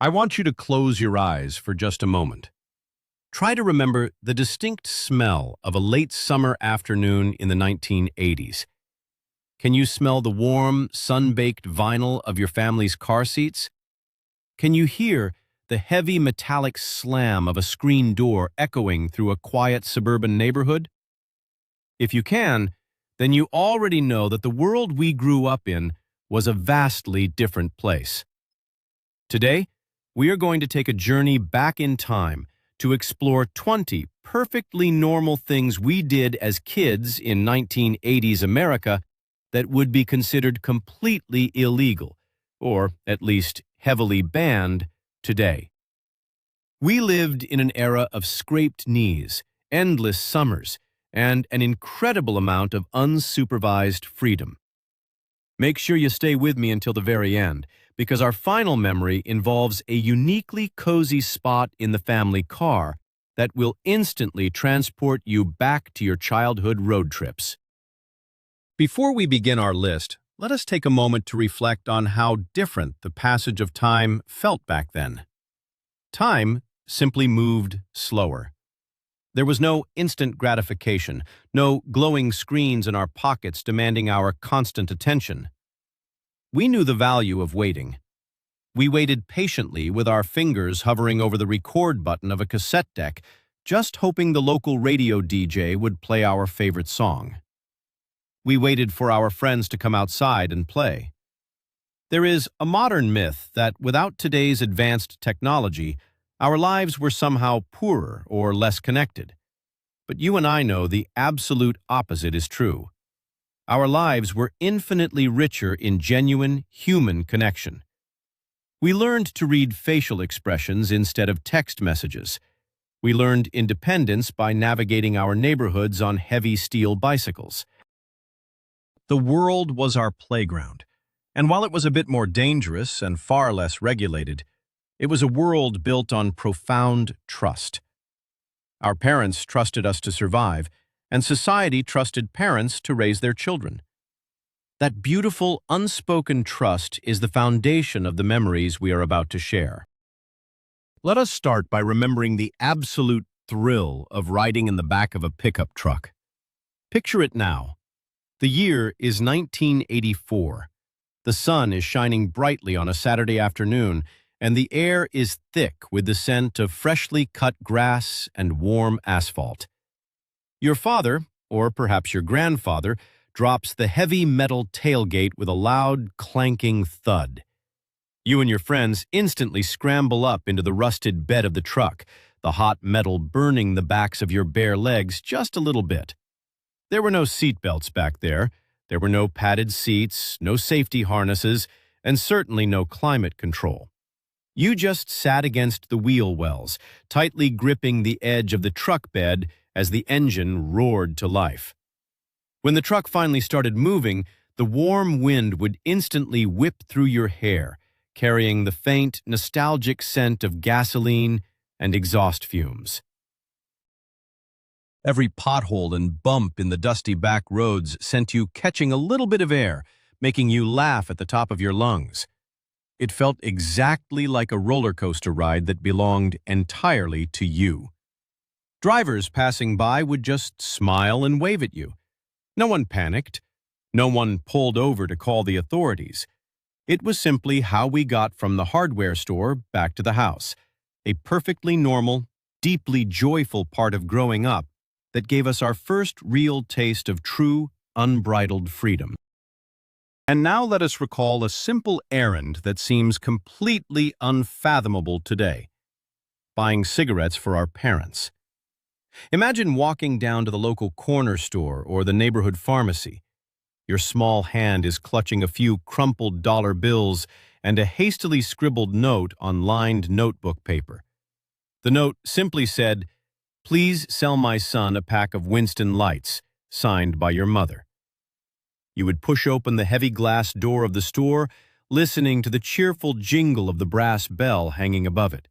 I want you to close your eyes for just a moment. Try to remember the distinct smell of a late summer afternoon in the 1980s. Can you smell the warm, sun-baked vinyl of your family's car seats? Can you hear the heavy metallic slam of a screen door echoing through a quiet suburban neighborhood? If you can, then you already know that the world we grew up in was a vastly different place. Today, we are going to take a journey back in time to explore 20 perfectly normal things we did as kids in 1980s America that would be considered completely illegal, or at least heavily banned, today. We lived in an era of scraped knees, endless summers, and an incredible amount of unsupervised freedom. Make sure you stay with me until the very end, because our final memory involves a uniquely cozy spot in the family car that will instantly transport you back to your childhood road trips. Before we begin our list, let us take a moment to reflect on how different the passage of time felt back then. Time simply moved slower. There was no instant gratification, no glowing screens in our pockets demanding our constant attention. We knew the value of waiting. We waited patiently with our fingers hovering over the record button of a cassette deck, just hoping the local radio DJ would play our favorite song. We waited for our friends to come outside and play. There is a modern myth that without today's advanced technology, our lives were somehow poorer or less connected. But you and I know the absolute opposite is true. Our lives were infinitely richer in genuine human connection. We learned to read facial expressions instead of text messages. We learned independence by navigating our neighborhoods on heavy steel bicycles. The world was our playground, and while it was a bit more dangerous and far less regulated, it was a world built on profound trust. Our parents trusted us to survive, and society trusted parents to raise their children. That beautiful, unspoken trust is the foundation of the memories we are about to share. Let us start by remembering the absolute thrill of riding in the back of a pickup truck. Picture it now. The year is 1984. The sun is shining brightly on a Saturday afternoon, and the air is thick with the scent of freshly cut grass and warm asphalt. Your father, or perhaps your grandfather, drops the heavy metal tailgate with a loud, clanking thud. You and your friends instantly scramble up into the rusted bed of the truck, the hot metal burning the backs of your bare legs just a little bit. There were no seat belts back there. There were no padded seats, no safety harnesses, and certainly no climate control. You just sat against the wheel wells, tightly gripping the edge of the truck bed as the engine roared to life. When the truck finally started moving, the warm wind would instantly whip through your hair, carrying the faint, nostalgic scent of gasoline and exhaust fumes. Every pothole and bump in the dusty back roads sent you catching a little bit of air, making you laugh at the top of your lungs. It felt exactly like a roller coaster ride that belonged entirely to you. Drivers passing by would just smile and wave at you. No one panicked. No one pulled over to call the authorities. It was simply how we got from the hardware store back to the house, a perfectly normal, deeply joyful part of growing up that gave us our first real taste of true, unbridled freedom. And now let us recall a simple errand that seems completely unfathomable today: buying cigarettes for our parents. Imagine walking down to the local corner store or the neighborhood pharmacy. Your small hand is clutching a few crumpled dollar bills and a hastily scribbled note on lined notebook paper. The note simply said, "Please sell my son a pack of Winston Lights, signed by your mother." You would push open the heavy glass door of the store, listening to the cheerful jingle of the brass bell hanging above it.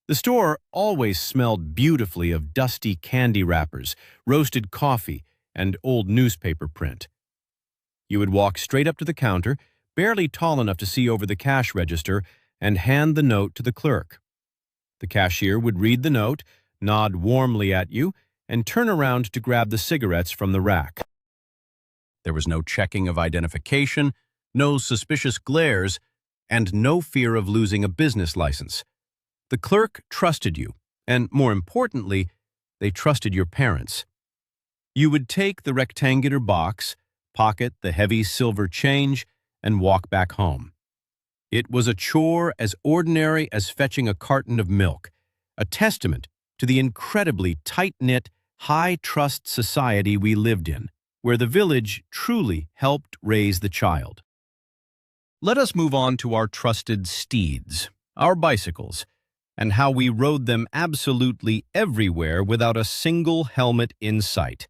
The store always smelled beautifully of dusty candy wrappers, roasted coffee, and old newspaper print. You would walk straight up to the counter, barely tall enough to see over the cash register, and hand the note to the clerk. The cashier would read the note, nod warmly at you, and turn around to grab the cigarettes from the rack. There was no checking of identification, no suspicious glares, and no fear of losing a business license. The clerk trusted you, and more importantly, they trusted your parents. You would take the rectangular box, pocket the heavy silver change, and walk back home. It was a chore as ordinary as fetching a carton of milk, a testament to the incredibly tight-knit, high-trust society we lived in, where the village truly helped raise the child. Let us move on to our trusted steeds, our bicycles, and how we rode them absolutely everywhere without a single helmet in sight.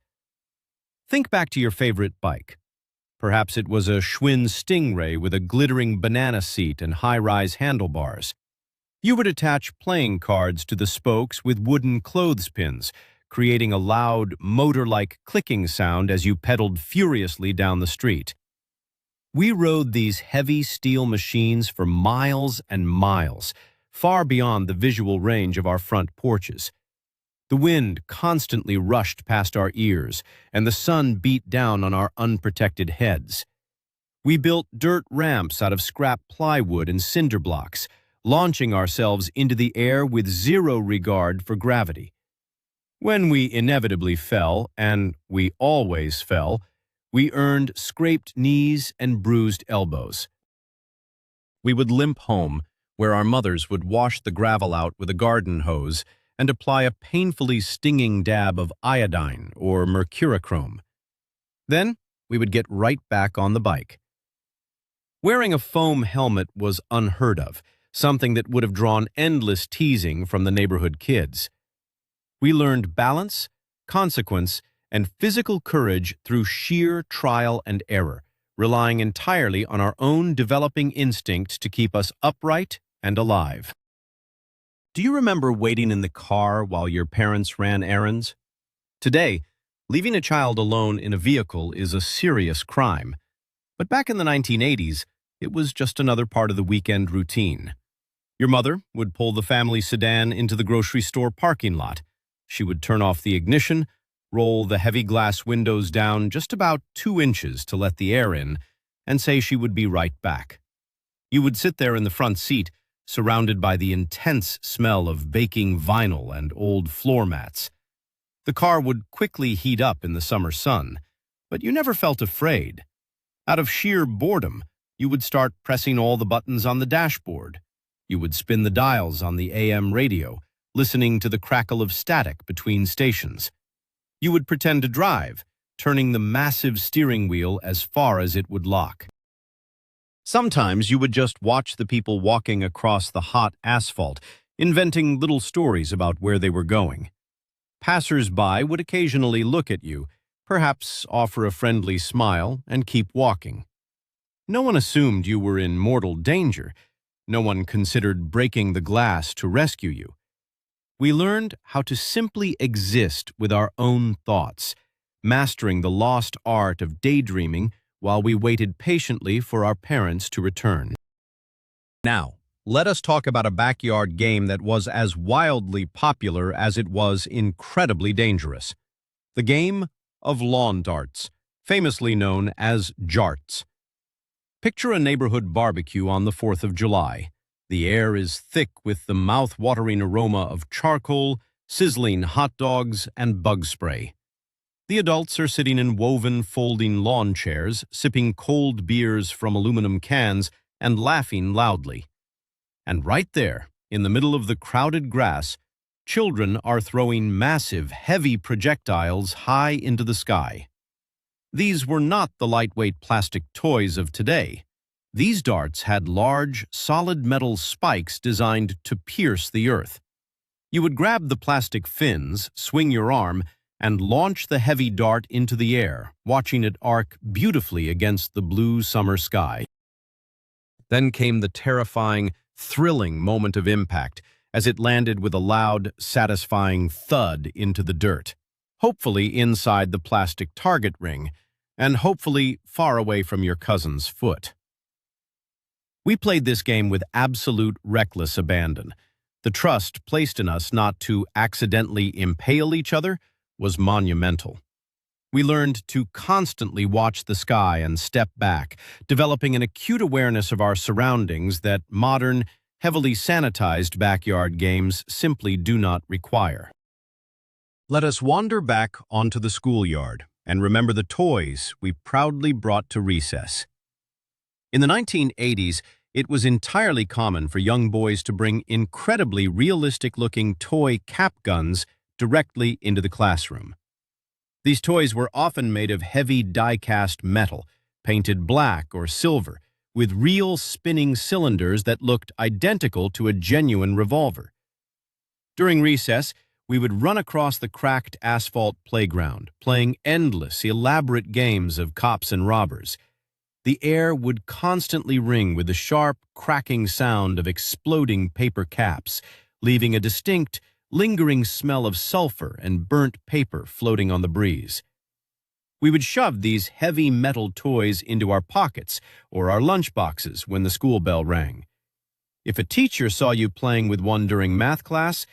Think back to your favorite bike. Perhaps it was a Schwinn Stingray with a glittering banana seat and high-rise handlebars. You would attach playing cards to the spokes with wooden clothespins, creating a loud, motor-like clicking sound as you pedaled furiously down the street. We rode these heavy steel machines for miles and miles, far beyond the visual range of our front porches. The wind constantly rushed past our ears, and the sun beat down on our unprotected heads. We built dirt ramps out of scrap plywood and cinder blocks, launching ourselves into the air with zero regard for gravity. When we inevitably fell, and we always fell, we earned scraped knees and bruised elbows. We would limp home, where our mothers would wash the gravel out with a garden hose and apply a painfully stinging dab of iodine or mercurochrome. Then we would get right back on the bike. Wearing a foam helmet was unheard of, something that would have drawn endless teasing from the neighborhood kids. We learned balance, consequence, and physical courage through sheer trial and error, relying entirely on our own developing instincts to keep us upright and alive. Do you remember waiting in the car while your parents ran errands? Today, leaving a child alone in a vehicle is a serious crime. But back in the 1980s, it was just another part of the weekend routine. Your mother would pull the family sedan into the grocery store parking lot. She would turn off the ignition, roll the heavy glass windows down just about 2 inches to let the air in, and say she would be right back. You would sit there in the front seat, surrounded by the intense smell of baking vinyl and old floor mats. The car would quickly heat up in the summer sun, but you never felt afraid. Out of sheer boredom, you would start pressing all the buttons on the dashboard. You would spin the dials on the AM radio, listening to the crackle of static between stations. You would pretend to drive, turning the massive steering wheel as far as it would lock. Sometimes you would just watch the people walking across the hot asphalt, inventing little stories about where they were going. Passers-by would occasionally look at you, perhaps offer a friendly smile, and keep walking. No one assumed you were in mortal danger. No one considered breaking the glass to rescue you. We learned how to simply exist with our own thoughts, mastering the lost art of daydreaming while we waited patiently for our parents to return. Now, let us talk about a backyard game that was as wildly popular as it was incredibly dangerous. The game of lawn darts, famously known as jarts. Picture a neighborhood barbecue on the 4th of July. The air is thick with the mouth-watering aroma of charcoal, sizzling hot dogs, and bug spray. The adults are sitting in woven folding lawn chairs, sipping cold beers from aluminum cans and laughing loudly. And right there, in the middle of the crowded grass, children are throwing massive, heavy projectiles high into the sky. These were not the lightweight plastic toys of today. These darts had large, solid metal spikes designed to pierce the earth. You would grab the plastic fins, swing your arm, and launch the heavy dart into the air, watching it arc beautifully against the blue summer sky. Then came the terrifying, thrilling moment of impact as it landed with a loud, satisfying thud into the dirt, hopefully inside the plastic target ring, and hopefully far away from your cousin's foot. We played this game with absolute reckless abandon. The trust placed in us not to accidentally impale each other was monumental. We learned to constantly watch the sky and step back, developing an acute awareness of our surroundings that modern, heavily sanitized backyard games simply do not require. Let us wander back onto the schoolyard and remember the toys we proudly brought to recess. In the 1980s, it was entirely common for young boys to bring incredibly realistic-looking toy cap guns directly into the classroom. These toys were often made of heavy die-cast metal, painted black or silver, with real spinning cylinders that looked identical to a genuine revolver. During recess, we would run across the cracked asphalt playground, playing endless, elaborate games of cops and robbers. The air would constantly ring with the sharp, cracking sound of exploding paper caps, leaving a distinct, lingering smell of sulfur and burnt paper floating on the breeze. We would shove these heavy metal toys into our pockets or our lunchboxes when the school bell rang. If a teacher saw you playing with one during math class,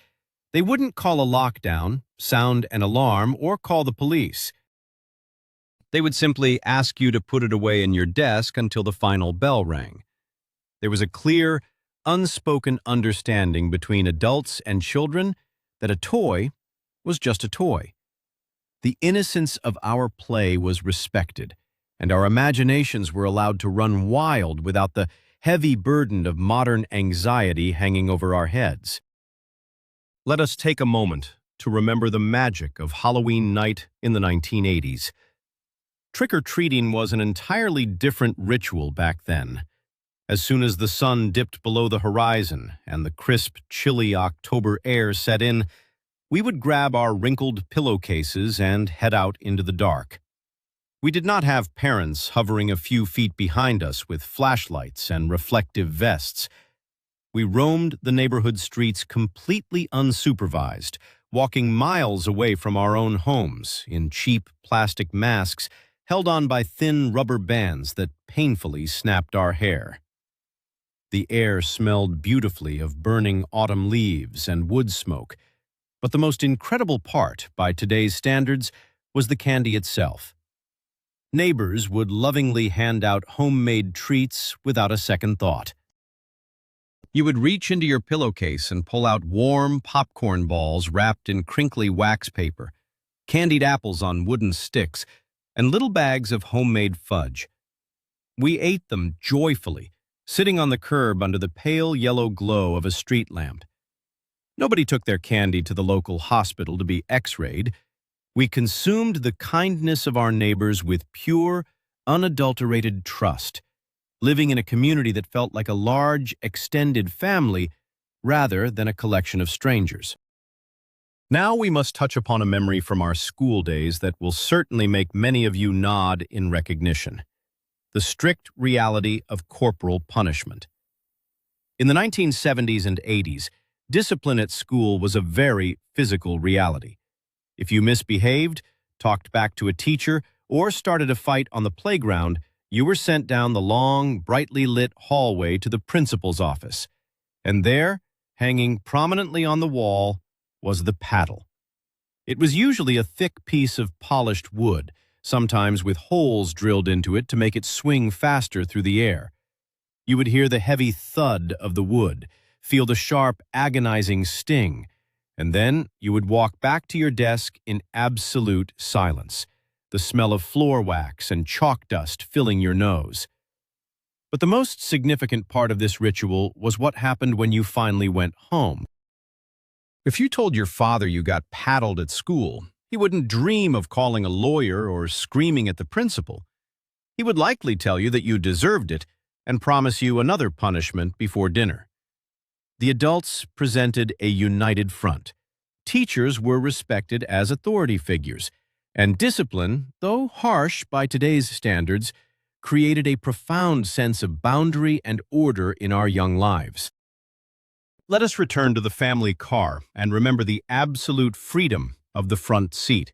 they wouldn't call a lockdown, sound an alarm, or call the police. They would simply ask you to put it away in your desk until the final bell rang. There was a clear, unspoken understanding between adults and children that a toy was just a toy. The innocence of our play was respected, and our imaginations were allowed to run wild without the heavy burden of modern anxiety hanging over our heads. Let us take a moment to remember the magic of Halloween night in the 1980s. Trick-or-treating was an entirely different ritual back then. As soon as the sun dipped below the horizon and the crisp, chilly October air set in, we would grab our wrinkled pillowcases and head out into the dark. We did not have parents hovering a few feet behind us with flashlights and reflective vests. We roamed the neighborhood streets completely unsupervised, walking miles away from our own homes in cheap plastic masks held on by thin rubber bands that painfully snapped our hair. The air smelled beautifully of burning autumn leaves and wood smoke, but the most incredible part, by today's standards, was the candy itself. Neighbors would lovingly hand out homemade treats without a second thought. You would reach into your pillowcase and pull out warm popcorn balls wrapped in crinkly wax paper, candied apples on wooden sticks, and little bags of homemade fudge. We ate them joyfully, sitting on the curb under the pale yellow glow of a street lamp. Nobody took their candy to the local hospital to be x-rayed. We consumed the kindness of our neighbors with pure, unadulterated trust, living in a community that felt like a large, extended family rather than a collection of strangers. Now we must touch upon a memory from our school days that will certainly make many of you nod in recognition: the strict reality of corporal punishment. In the 1970s and 80s, discipline at school was a very physical reality. If you misbehaved, talked back to a teacher, or started a fight on the playground, you were sent down the long, brightly lit hallway to the principal's office. And there, hanging prominently on the wall, was the paddle. It was usually a thick piece of polished wood, sometimes with holes drilled into it to make it swing faster through the air. You would hear the heavy thud of the wood, feel the sharp, agonizing sting, and then you would walk back to your desk in absolute silence, the smell of floor wax and chalk dust filling your nose. But the most significant part of this ritual was what happened when you finally went home. If you told your father you got paddled at school, he wouldn't dream of calling a lawyer or screaming at the principal. He would likely tell you that you deserved it and promise you another punishment before dinner. The adults presented a united front. Teachers were respected as authority figures, and discipline, though harsh by today's standards, created a profound sense of boundary and order in our young lives. Let us return to the family car and remember the absolute freedom of the front seat.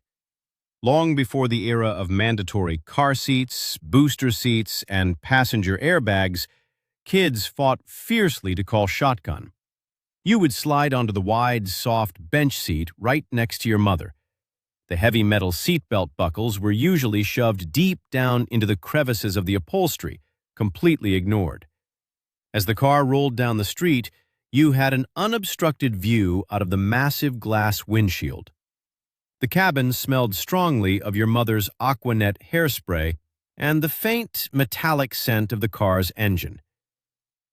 Long before the era of mandatory car seats, booster seats, and passenger airbags, Kids fought fiercely to call shotgun. You would slide onto the wide, soft bench seat right next to your mother. The heavy metal seatbelt buckles were usually shoved deep down into the crevices of the upholstery, completely ignored. As the car rolled down the street, you had an unobstructed view out of the massive glass windshield. The cabin smelled strongly of your mother's Aquanet hairspray and the faint metallic scent of the car's engine.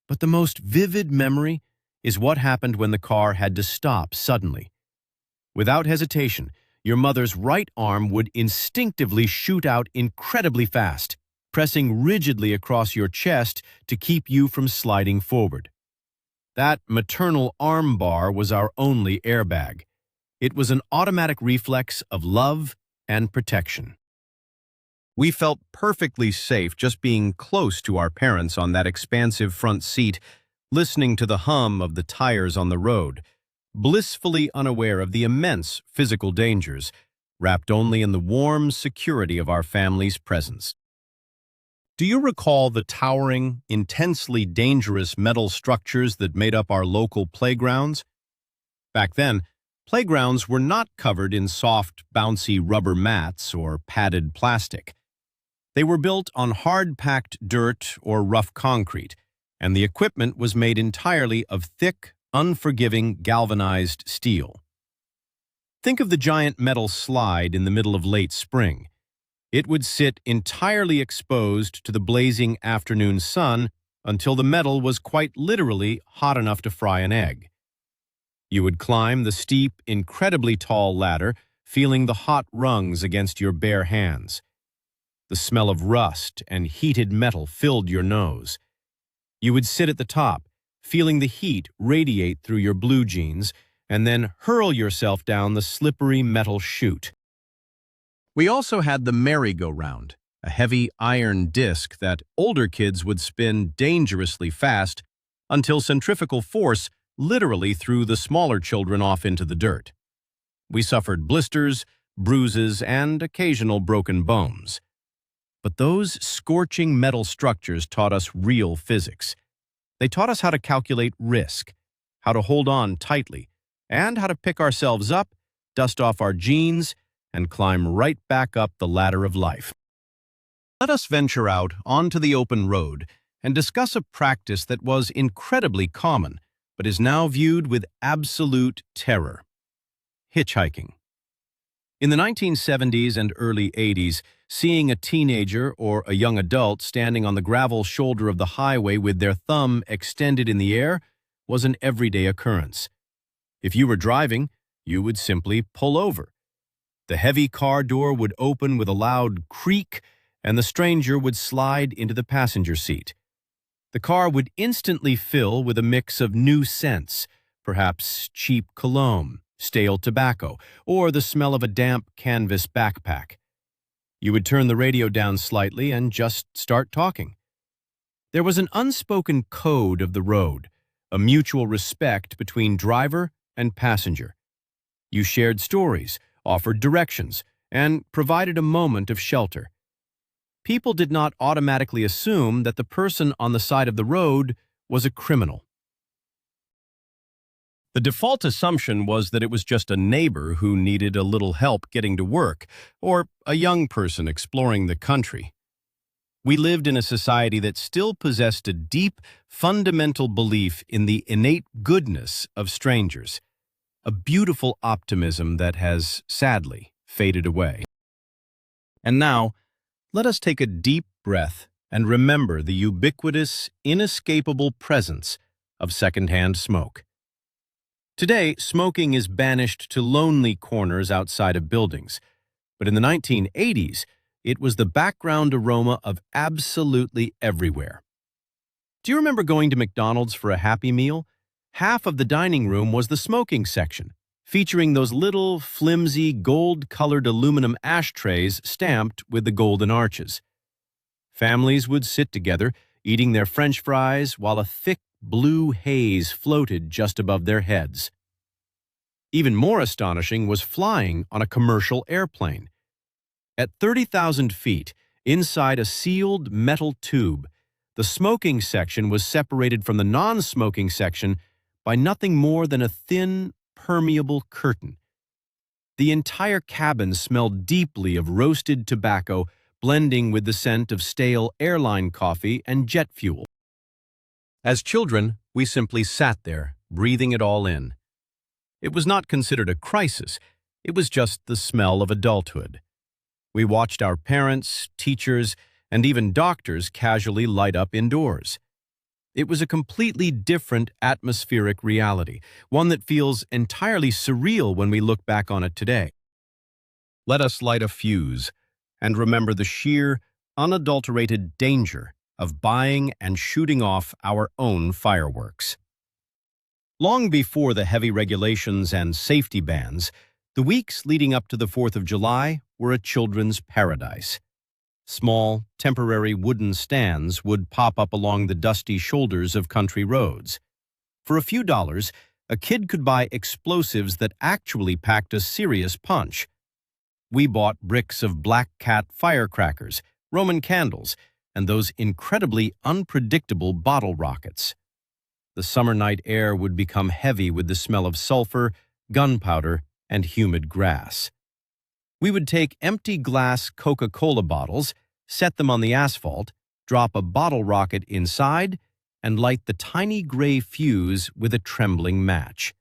But the most vivid memory is what happened when the car had to stop suddenly. Without hesitation, your mother's right arm would instinctively shoot out incredibly fast, pressing rigidly across your chest to keep you from sliding forward. That maternal arm bar was our only airbag. It was an automatic reflex of love and protection. We felt perfectly safe just being close to our parents on that expansive front seat, listening to the hum of the tires on the road, blissfully unaware of the immense physical dangers, wrapped only in the warm security of our family's presence. Do you recall the towering, intensely dangerous metal structures that made up our local playgrounds? Back then, playgrounds were not covered in soft, bouncy rubber mats or padded plastic. They were built on hard-packed dirt or rough concrete, and the equipment was made entirely of thick, unforgiving galvanized steel. Think of the giant metal slide in the middle of late spring. It would sit entirely exposed to the blazing afternoon sun until the metal was quite literally hot enough to fry an egg. You would climb the steep, incredibly tall ladder, feeling the hot rungs against your bare hands. The smell of rust and heated metal filled your nose. You would sit at the top, feeling the heat radiate through your blue jeans, and then hurl yourself down the slippery metal chute. We also had the merry-go-round, a heavy iron disc that older kids would spin dangerously fast until centrifugal force literally threw the smaller children off into the dirt. We suffered blisters, bruises, and occasional broken bones. But those scorching metal structures taught us real physics. They taught us how to calculate risk, how to hold on tightly, and how to pick ourselves up, dust off our jeans, and climb right back up the ladder of life. Let us venture out onto the open road and discuss a practice that was incredibly common, but is now viewed with absolute terror: hitchhiking. In the 1970s and early 80s, seeing a teenager or a young adult standing on the gravel shoulder of the highway with their thumb extended in the air was an everyday occurrence. If you were driving, you would simply pull over. The heavy car door would open with a loud creak, and the stranger would slide into the passenger seat. The car would instantly fill with a mix of new scents, perhaps cheap cologne, stale tobacco, or the smell of a damp canvas backpack. You would turn the radio down slightly and just start talking. There was an unspoken code of the road, a mutual respect between driver and passenger. You shared stories, offered directions, and provided a moment of shelter. People did not automatically assume that the person on the side of the road was a criminal. The default assumption was that it was just a neighbor who needed a little help getting to work, or a young person exploring the country. We lived in a society that still possessed a deep, fundamental belief in the innate goodness of strangers, a beautiful optimism that has, sadly, faded away. And now, let us take a deep breath and remember the ubiquitous, inescapable presence of secondhand smoke. Today, smoking is banished to lonely corners outside of buildings, but in the 1980s, it was the background aroma of absolutely everywhere. Do you remember going to McDonald's for a Happy Meal? Half of the dining room was the smoking section, featuring those little, flimsy, gold-colored aluminum ashtrays stamped with the golden arches. Families would sit together, eating their French fries while a thick blue haze floated just above their heads. Even more astonishing was flying on a commercial airplane. At 30,000 feet, inside a sealed metal tube, The smoking section was separated from the non-smoking section by nothing more than a thin, permeable curtain. The entire cabin smelled deeply of roasted tobacco, blending with the scent of stale airline coffee and jet fuel. As children, we simply sat there, breathing it all in. It was not considered a crisis, it was just the smell of adulthood. We watched our parents, teachers, and even doctors casually light up indoors. It was a completely different atmospheric reality, one that feels entirely surreal when we look back on it today. Let us light a fuse and remember the sheer, unadulterated danger of buying and shooting off our own fireworks. Long before the heavy regulations and safety bans, the weeks leading up to the 4th of July were a children's paradise. Small, temporary wooden stands would pop up along the dusty shoulders of country roads. For a few dollars, a kid could buy explosives that actually packed a serious punch. We bought bricks of black cat firecrackers, Roman candles, and those incredibly unpredictable bottle rockets. The summer night air would become heavy with the smell of sulfur, gunpowder, and humid grass. We would take empty glass Coca-Cola bottles, set them on the asphalt, drop a bottle rocket inside, and light the tiny gray fuse with a trembling match.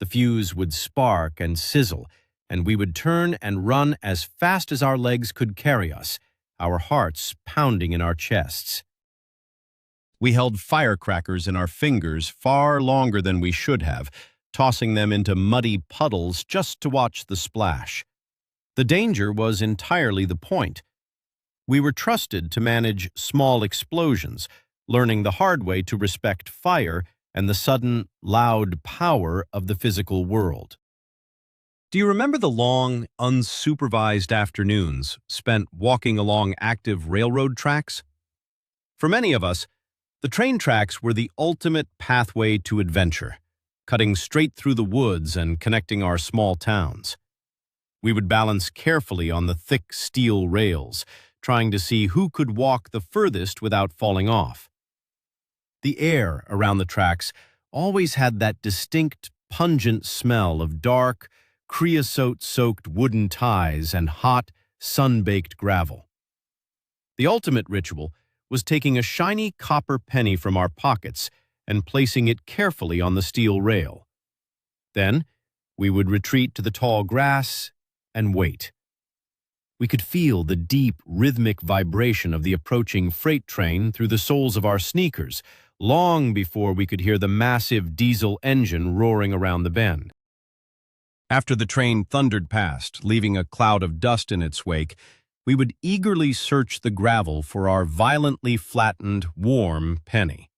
The fuse would spark and sizzle, and we would turn and run as fast as our legs could carry us, our hearts pounding in our chests. We held firecrackers in our fingers far longer than we should have, tossing them into muddy puddles just to watch the splash. The danger was entirely the point. We were trusted to manage small explosions, learning the hard way to respect fire and the sudden, loud power of the physical world. Do you remember the long, unsupervised afternoons spent walking along active railroad tracks? For many of us, the train tracks were the ultimate pathway to adventure, cutting straight through the woods and connecting our small towns. We would balance carefully on the thick steel rails, trying to see who could walk the furthest without falling off. The air around the tracks always had that distinct, pungent smell of dark, creosote-soaked wooden ties and hot, sun-baked gravel. The ultimate ritual was taking a shiny copper penny from our pockets and placing it carefully on the steel rail. Then, we would retreat to the tall grass and wait. We could feel the deep, rhythmic vibration of the approaching freight train through the soles of our sneakers, long before we could hear the massive diesel engine roaring around the bend. After the train thundered past, leaving a cloud of dust in its wake, we would eagerly search the gravel for our violently flattened, warm penny.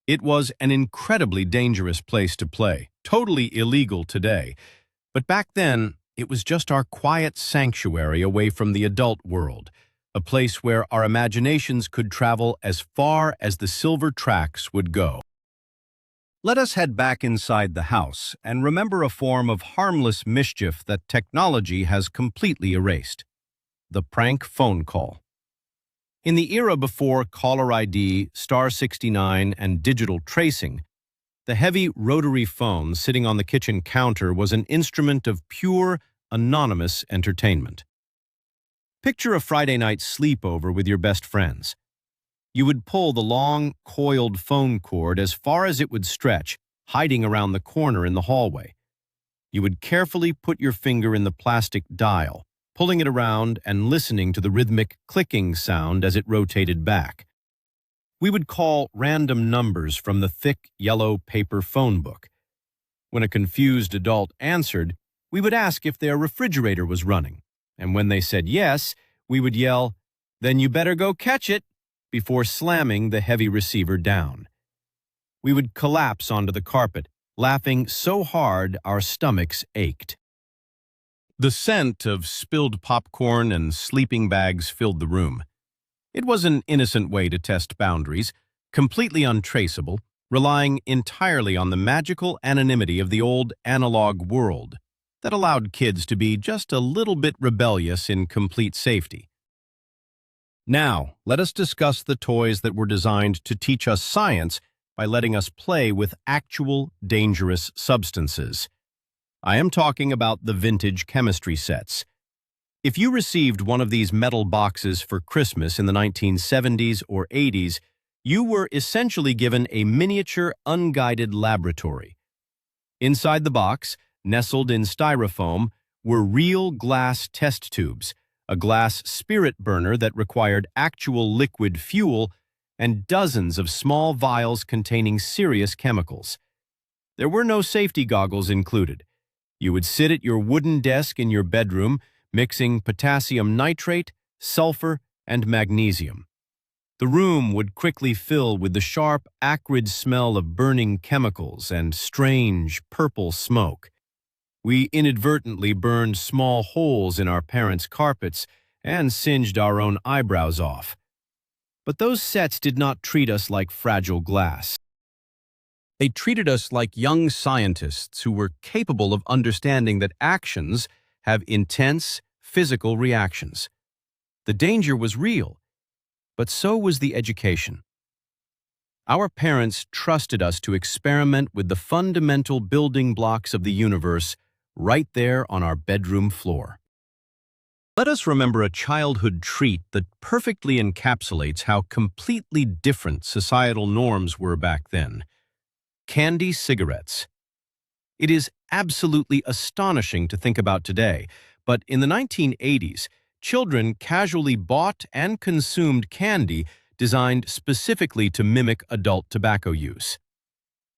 It was an incredibly dangerous place to play, totally illegal today, but back then, it was just our quiet sanctuary away from the adult world, a place where our imaginations could travel as far as the silver tracks would go. Let us head back inside the house and remember a form of harmless mischief that technology has completely erased: the prank phone call. In the era before caller ID, star 69, and digital tracing, the heavy rotary phone sitting on the kitchen counter was an instrument of pure, anonymous entertainment. Picture a Friday night sleepover with your best friends. You would pull the long, coiled phone cord as far as it would stretch, hiding around the corner in the hallway. You would carefully put your finger in the plastic dial, pulling it around and listening to the rhythmic clicking sound as it rotated back. We would call random numbers from the thick, yellow paper phone book. When a confused adult answered, we would ask if their refrigerator was running, and when they said yes, we would yell, "Then you better go catch it," before slamming the heavy receiver down. We would collapse onto the carpet, laughing so hard our stomachs ached. The scent of spilled popcorn and sleeping bags filled the room. It was an innocent way to test boundaries, completely untraceable, relying entirely on the magical anonymity of the old analog world that allowed kids to be just a little bit rebellious in complete safety. Now, let us discuss the toys that were designed to teach us science by letting us play with actual dangerous substances. I am talking about the vintage chemistry sets. If you received one of these metal boxes for Christmas in the 1970s or 80s, you were essentially given a miniature unguided laboratory. Inside the box, nestled in styrofoam, were real glass test tubes, a glass spirit burner that required actual liquid fuel, and dozens of small vials containing serious chemicals. There were no safety goggles included. You would sit at your wooden desk in your bedroom, mixing potassium nitrate, sulfur, and magnesium. The room would quickly fill with the sharp, acrid smell of burning chemicals and strange, purple smoke. We inadvertently burned small holes in our parents' carpets and singed our own eyebrows off. But those sets did not treat us like fragile glass. They treated us like young scientists who were capable of understanding that actions have intense, physical reactions. The danger was real, but so was the education. Our parents trusted us to experiment with the fundamental building blocks of the universe right there on our bedroom floor. Let us remember a childhood treat that perfectly encapsulates how completely different societal norms were back then: candy cigarettes. It is absolutely astonishing to think about today, but in the 1980s, children casually bought and consumed candy designed specifically to mimic adult tobacco use.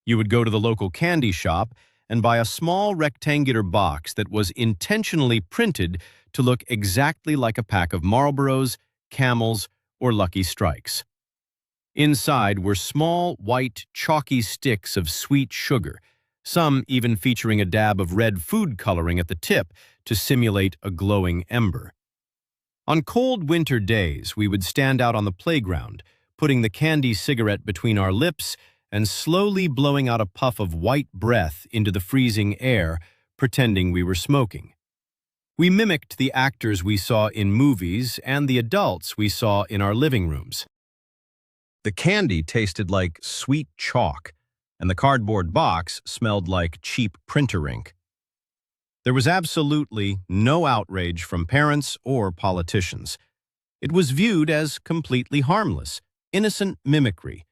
You would go to the local candy shop and buy a small rectangular box that was intentionally printed to look exactly like a pack of Marlboros, Camels, or Lucky Strikes. Inside were small, white, chalky sticks of sweet sugar, some even featuring a dab of red food coloring at the tip to simulate a glowing ember. On cold winter days, we would stand out on the playground, putting the candy cigarette between our lips and slowly blowing out a puff of white breath into the freezing air, pretending we were smoking. We mimicked the actors we saw in movies and the adults we saw in our living rooms. The candy tasted like sweet chalk, and the cardboard box smelled like cheap printer ink. There was absolutely no outrage from parents or politicians. It was viewed as completely harmless, innocent mimicry,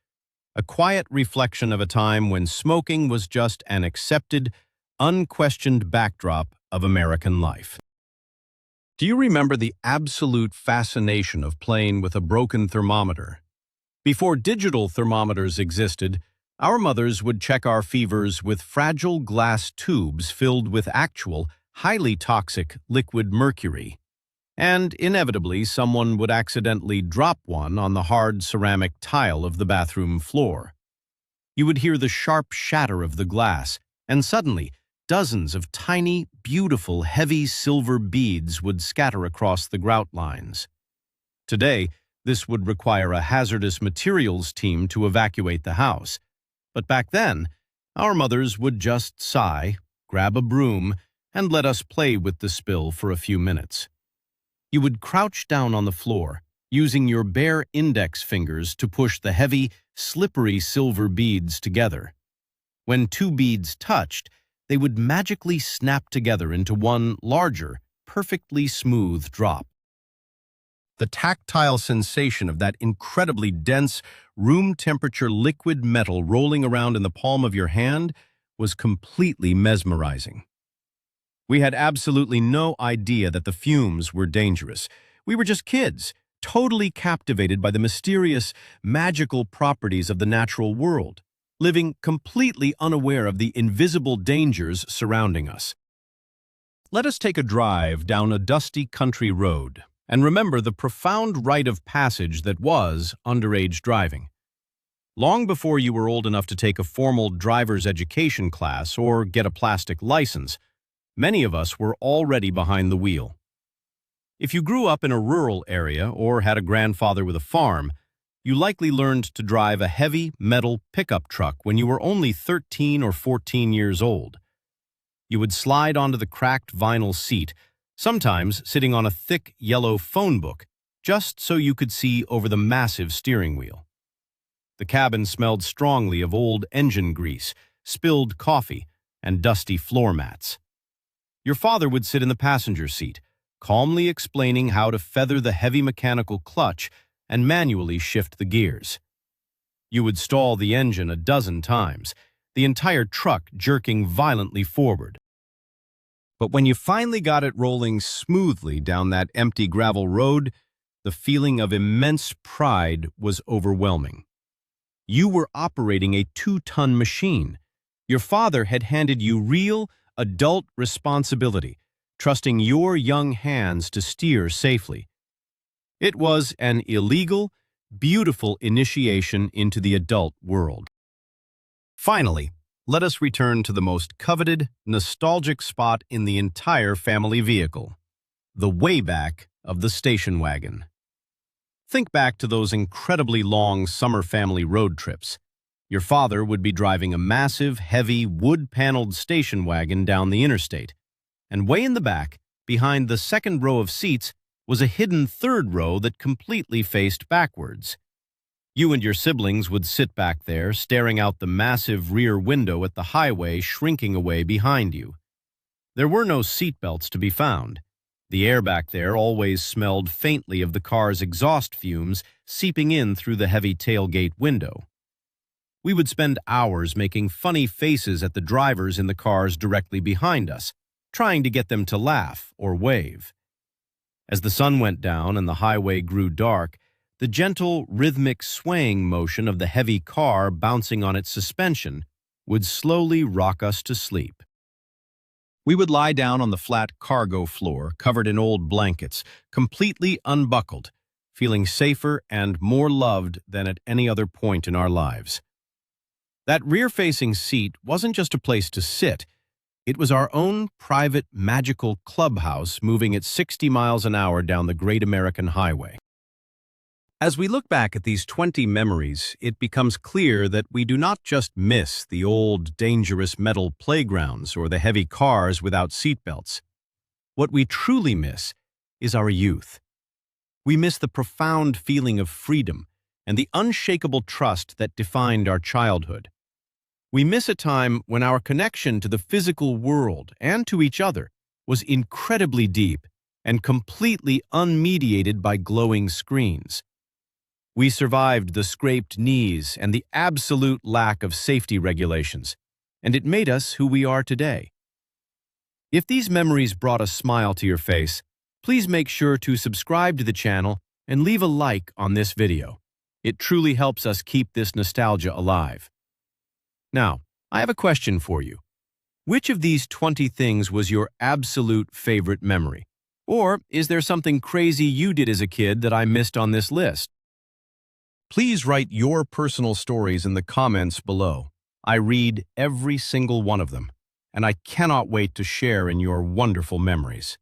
a quiet reflection of a time when smoking was just an accepted, unquestioned backdrop of American life. Do you remember the absolute fascination of playing with a broken thermometer? Before digital thermometers existed, our mothers would check our fevers with fragile glass tubes filled with actual, highly toxic liquid mercury. And inevitably, someone would accidentally drop one on the hard ceramic tile of the bathroom floor. You would hear the sharp shatter of the glass, and suddenly, dozens of tiny, beautiful, heavy silver beads would scatter across the grout lines. Today, this would require a hazardous materials team to evacuate the house. But back then, our mothers would just sigh, grab a broom, and let us play with the spill for a few minutes. You would crouch down on the floor, using your bare index fingers to push the heavy, slippery silver beads together. When two beads touched, they would magically snap together into one larger, perfectly smooth drop. The tactile sensation of that incredibly dense, room-temperature liquid metal rolling around in the palm of your hand was completely mesmerizing. We had absolutely no idea that the fumes were dangerous. We were just kids, totally captivated by the mysterious, magical properties of the natural world, living completely unaware of the invisible dangers surrounding us. Let us take a drive down a dusty country road and remember the profound rite of passage that was underage driving. Long before you were old enough to take a formal driver's education class or get a plastic license, many of us were already behind the wheel. If you grew up in a rural area or had a grandfather with a farm, you likely learned to drive a heavy metal pickup truck when you were only 13 or 14 years old. You would slide onto the cracked vinyl seat, sometimes sitting on a thick yellow phone book, just so you could see over the massive steering wheel. The cabin smelled strongly of old engine grease, spilled coffee, and dusty floor mats. Your father would sit in the passenger seat, calmly explaining how to feather the heavy mechanical clutch and manually shift the gears. You would stall the engine a dozen times, the entire truck jerking violently forward. But when you finally got it rolling smoothly down that empty gravel road, the feeling of immense pride was overwhelming. You were operating a 2-ton machine. Your father had handed you real, adult responsibility, trusting your young hands to steer safely. It was an illegal, beautiful initiation into the adult world. Finally, let us return to the most coveted, nostalgic spot in the entire family vehicle, the way back of the station wagon. Think back to those incredibly long summer family road trips. Your father would be driving a massive, heavy, wood-paneled station wagon down the interstate, and way in the back, behind the second row of seats, was a hidden third row that completely faced backwards. You and your siblings would sit back there, staring out the massive rear window at the highway shrinking away behind you. There were no seatbelts to be found. The air back there always smelled faintly of the car's exhaust fumes seeping in through the heavy tailgate window. We would spend hours making funny faces at the drivers in the cars directly behind us, trying to get them to laugh or wave. As the sun went down and the highway grew dark, the gentle, rhythmic swaying motion of the heavy car bouncing on its suspension would slowly rock us to sleep. We would lie down on the flat cargo floor, covered in old blankets, completely unbuckled, feeling safer and more loved than at any other point in our lives. That rear-facing seat wasn't just a place to sit. It was our own private, magical clubhouse moving at 60 miles an hour down the Great American Highway. As we look back at these 20 memories, it becomes clear that we do not just miss the old, dangerous metal playgrounds or the heavy cars without seatbelts. What we truly miss is our youth. We miss the profound feeling of freedom and the unshakable trust that defined our childhood. We miss a time when our connection to the physical world and to each other was incredibly deep and completely unmediated by glowing screens. We survived the scraped knees and the absolute lack of safety regulations, and it made us who we are today. If these memories brought a smile to your face, please make sure to subscribe to the channel and leave a like on this video. It truly helps us keep this nostalgia alive. Now, I have a question for you. Which of these 20 things was your absolute favorite memory? Or is there something crazy you did as a kid that I missed on this list? Please write your personal stories in the comments below. I read every single one of them, and I cannot wait to share in your wonderful memories.